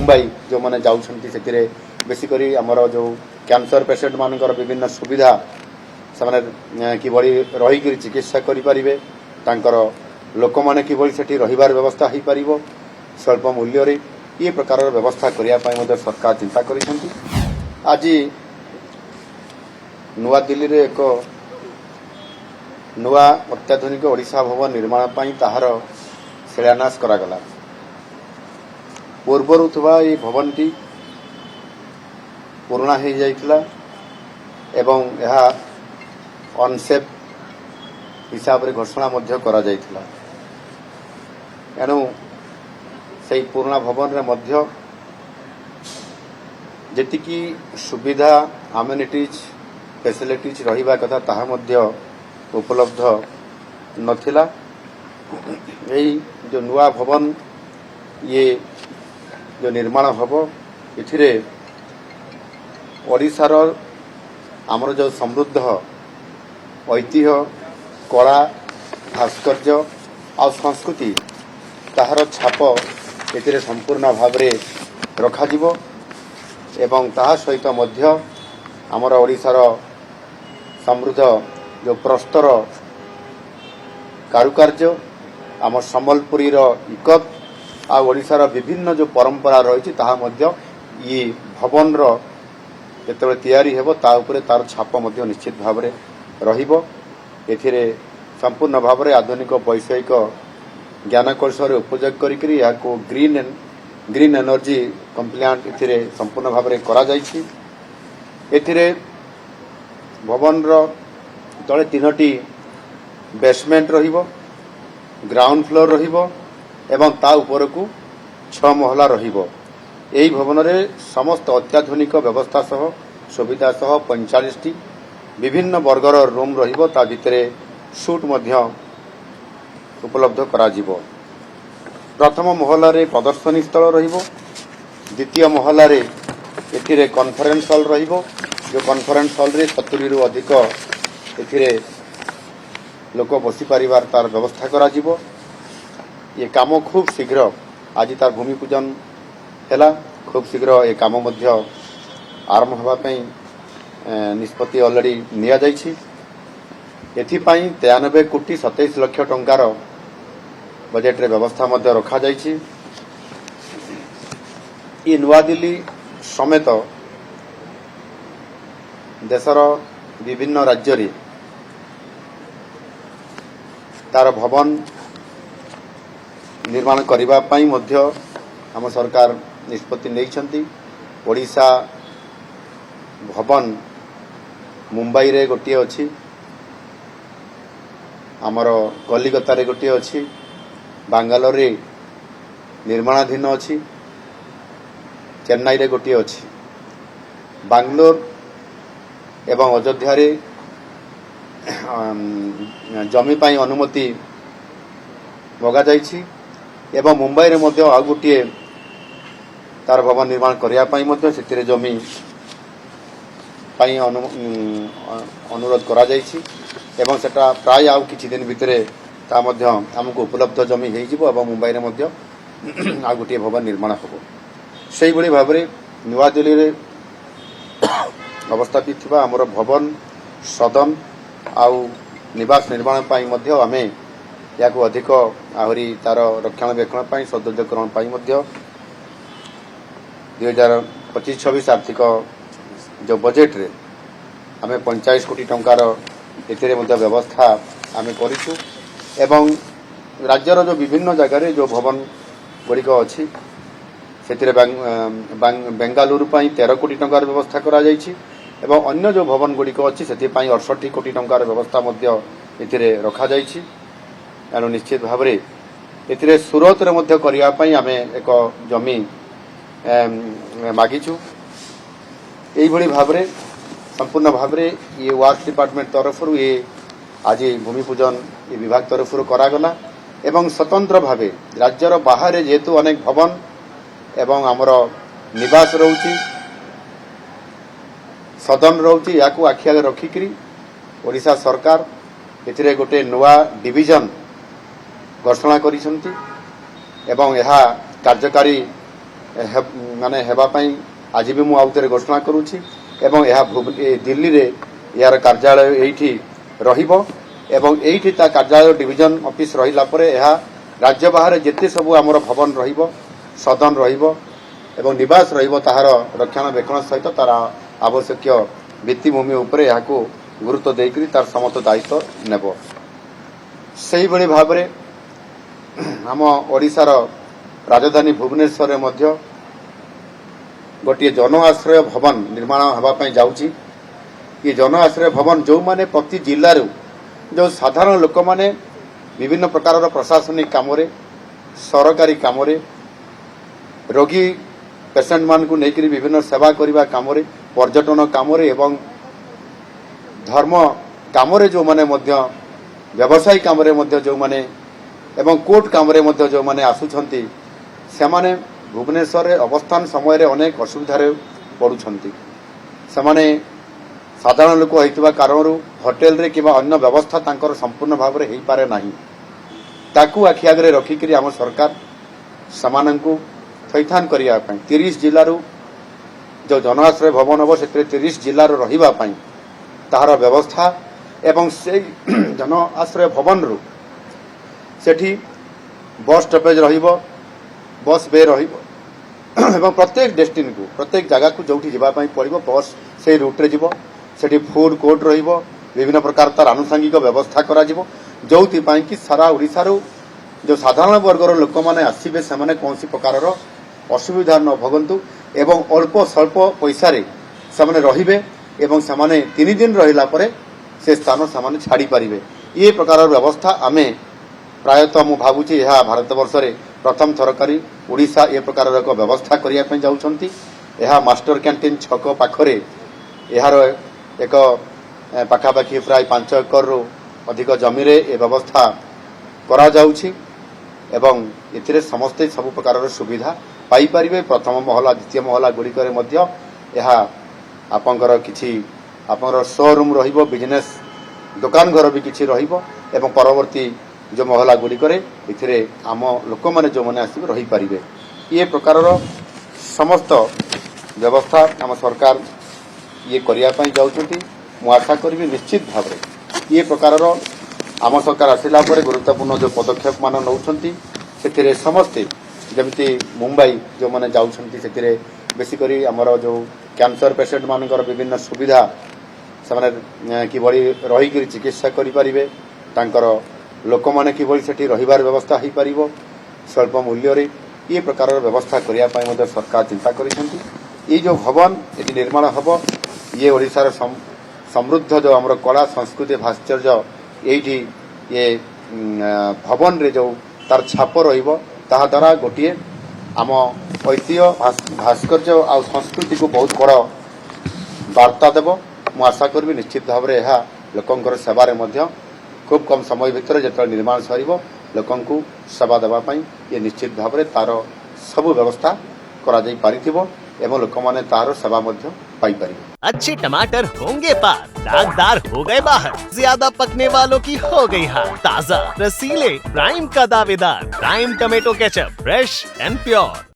मुंबई जो मैंने जाऊँगी से बेसिक आमर जो कैंसर पेसेंट मानकर विभिन्न सुविधा से किभली रहीकि चिकित्सा करें लोक मैंने किभली सेठी रहिबार व्यवस्था हो पार स्वल्प मूल्य ये प्रकार व्यवस्था करने सरकार चिंता करिसेंती। आज नुआ दिल्ली रे एक नुआ अत्याधुनिक ओडिशा भवन निर्माण पाई ताहार शिलान्यास करागला। पूर्वर थुवा ये भवन टी पुराना हो जाइथिला एवं यह अनसेफ हिसाब रे घोषणा मध्य करा जाइथिला। एणु से पुराना भवन रे मध्य जेतिकी सुविधा अम्यूनिटीज फैसिलिटीज रहिबा कथा ताहा मध्य उपलब्ध नथिला। यही जो नुआ भवन ये जो निर्माण हब इथिरे ओडिशार आमर जो समृद्ध ऐतिह्य कला भास्कर्य आ संस्कृति ताहार छाप एथिरे संपूर्ण भाव रे रखा जिवो एवं ताहा सहित मध्य आमर ओडिशार समृद्ध जो प्रस्तर कारुकार्य आम सम्बलपुरी इकत आ ओडिशार विभिन्न जो परंपरा रही ताहा मध्य ये भवन जो तैयारी हेबो ता उपरे तार छाप मध्य निश्चित भाव रे रहिबो। एथिरे संपूर्ण भाव रे आधुनिक वैषयिक ज्ञान कौशल उपयोग करिकरी याको ग्रीन एनर्जी कंप्लायंट एथिरे संपूर्ण भाव रे करा जायछि। एथिरे भवन तले तीनोटी बेसमेंट रहिबो, ग्राउंड फ्लोर रहिबो एवं ता ऊपर को 6 महला रहिबो। एही भवन रे समस्त अत्याधुनिक व्यवस्था सह सुविधा सह 45 टी विभिन्न वर्गर रूम रहिबो। ता भितरे सूट मध्य उपलब्ध करा जिवो। प्रथम महला रे प्रदर्शनी स्थल रहिबो, द्वितीय महला रे एथिरे कॉन्फ्रेंस हॉल रहिबो जो कॉन्फ्रेंस हॉल रे 70 रु अधिक एथिरे लोक बसी परिवार तार व्यवस्था करा जिवो। ये काम खूब शीघ्र आज तार भूमि पूजन हैला, खूब शीघ्र ये काम मध्य आरंभ होबा पई निष्पत्ति ऑलरेडी निया जाइछि। एथिपाई 93 कोटी 27 लाख टंकार बजेट रे व्यवस्था मध्य रखा जाइछि। ये नुआ दिल्ली समेत देशर विभिन्न राज्य रे तार भवन निर्माण करिबा पई मध्य हम सरकार निष्पत्ति नैछंती। ओडिशा भवन मुंबई रे गोटे अछि, आमर कलिकता रे गोटे अछि, बांगालोर रे निर्माणाधीन अछि, चेन्नई रे गोटे अछि, बांगलोर एवं अयोध्या रे जमी पाई अनुमति मगा जाइछि एवं मुंबई रे मध्य आ गोटे तार भवन निर्माण करिया पाई मध्य सेतिरे जमी पाई अनुरोध करा जाइछि एवं सेटा प्राय आउ किछि दिन भितरे ता मध्य हमको उपलब्ध जमी हेइ जिवो एवं मुंबई रे मध्य आ गोटे भवन निर्माण हबो। सेहि भली भाबरे नुआ दिल्ली रे अवस्थापित थिबा हमर भवन सदन आउ निवास निर्माण पाई मध्य आमे याको अधिक आहरी तार रक्षणाबेक्षण पाई सौंदर्यकरण पाई मध्य 2025-26 आर्थिक जो बजेट रे आमे 45 कोटी टंकार एथिरे मध्य व्यवस्था आमे करिछु एवं राज्यर जो विभिन्न जगह रे जो भवन गुड़िक अछि सेतिरे बेंगालुरु पाई 13 कोटी टंकार व्यवस्था करा जाइछि एवं अन्य जो भवन गुड़िक अछि सेति पाई 68 कोटी टंकार व्यवस्था मध्य एथिरे रखा जाइछि। एणु निश्चित भाव रे एथिरे सुरत रे मध्य करिया पाई आमे एक जमी मागिछु। एही भली भाव रे संपूर्ण भाव रे ये वर्क डिपार्टमेंट तरफ ये आज भूमि पूजन ये विभाग तरफ करागला एवं स्वतंत्र भावे राज्यर बाहर जेहेतु अनेक भवन एवं आमर निवास रोची सदन रोची याकू आखि आगे रखिकरी ओडिशा सरकार एथिरे गोटे नुआ डिविजन घोषणा करिसंती एवं यह कार्यकारी माने हेबा पई आज भी मु आउतरे घोषणा करूछि एवं यह दिल्ली रे यार कार्यालय एठी रहिबो एवं एठी ता कार्यालय डिवीजन ऑफिस रहिला परे यह राज्य बाहर जेते सब आमर भवन रहिबो सदन रहिबो एवं निवास रहिबो ताहार रक्षणाबेक्षण सहित तार आवश्यक भित्तिभूमि उपरे याको गुरुत्व देकरी तार समस्त दायित्व नेबो सेही बड़ी भाबरे आम ओडिशार राजधानी भुवनेश्वर रे मध्य गोटे जन आश्रय भवन निर्माण हवा पई जाउची ये जन आश्रय भवन जो माने प्रति जिल्ला रो जो साधारण लोक माने विभिन्न प्रकार प्रशासनिक काम सरकारी काम रोगी पेसेंट मान को लेकर विभिन्न सेवा करने काम पर्यटन काम एवं धर्म काम जो माने व्यवसायी काम जो माने एवं कोर्ट काम जो माने आसुछंती से माने भुवनेश्वर अवस्थान समय रे अनेक असुविधा पड़ुछंती से माने साधारण लोक होइतबा कारण होटेल रे किबा अन्य व्यवस्था तांकर संपूर्ण भाव रे हेई पारे नाही ताकू आखि आगरे रखी करी आम सरकार समानंकु थैथान करिया पई 30 जिल्ला रो जो जनाश्रय भवन हो से 30 जिल्ला रो रहिबा पई ताहार व्यवस्था एवं से जन आश्रय भवन रो सेठी बस स्टॉपेज रहिबो बस बे रहिबो एवं प्रत्येक डेस्टिनी को प्रत्येक जगह को जोठी जिबा पई पड़िबो बस से रूट रे जिवो सेठी फूड कोर्ट रहिबो विभिन्न प्रकार तार आनुषंगिक व्यवस्था करा जिवो जोथि पई कि सारा ओडिसा रो जो साधारण वर्गर लोक माने आसीबे से माने कोनसी प्रकार रो असुविधा न भोगंतु एवं अल्प स्वल्प पैसा रे से माने रहिबे एवं से माने 3 दिन रहिला परे से स्थान से माने छाड़ी परिबे ये प्रकार व्यवस्था आमे प्रायतः मु भाबुची यह भारतवर्ष रे प्रथम थरकारी ओडिशा ए प्रकार एक व्यवस्था करिया पई जाउछंती यह मास्टर कैंटीन छक पाखरे यार एक पाखापाखि प्राय 5 एकर रो अधिक जमी रे ए व्यवस्था करा जाउछि एवं एथिरे समस्त सब प्रकार सुविधा पाई परिबे प्रथम महला द्वितीय महला गुड़िकर मध्य यह आपंकर किछि आपंकर शोरूम रहिबो बिजनेस दुकान घर भी किछि रहिबो एवं परवर्ती जो महला गुड़िकर एथिरे आम लोक माने जो माने आसी रही परिबे ये प्रकार समस्त व्यवस्था आम सरकार ये करिया पई जाउछंती मु आशा करबी निश्चित भाव ये प्रकार आम सरकार आसिला परे गुरुत्वपूर्ण जो पदक्षेप मान नौछंती सेथिरे समस्ते जमती मुंबई जो माने जाउछंती सेथिरे बेसी करी हमर जो कैंसर पेशेंट मानकर विभिन्न सुविधा से कि बड़ी रही करी चिकित्सा करि परिबे तांकर लोक माने कि बड़ी सेठी रहिबार व्यवस्था ही परिबो स्वल्प मूल्य रे ये प्रकार व्यवस्था करिया पई मध्य सरकार चिंता करिसंती ये जो भवन एटी निर्माण हबो ये ओडिसार समृद्ध जो हमर कला संस्कृति भास्कर्य एठी ये भवन रे जो तार छाप रहिबो ताहा द्वारा गोटे आम ऐतिह्य भास्कर्य आ संस्कृति को बहुत बड़ वार्ता देव मु आशा करी निश्चित भाव में यह लोकंकर सेवारे मध्य खूब कम समय भितर जो निर्माण सर लोकंकु सेवा देवाई ये निश्चित भाव में तार सब व्यवस्था करा जाई पारिथिबो एवं लोक माने तार सेवा मध्य पाई परिबे। अच्छे टमाटर होंगे पार, दागदार हो गए बाहर, ज्यादा पकने वालों की हो गई हार। ताजा रसीले प्राइम का दावेदार prime tomato ketchup, fresh and pure.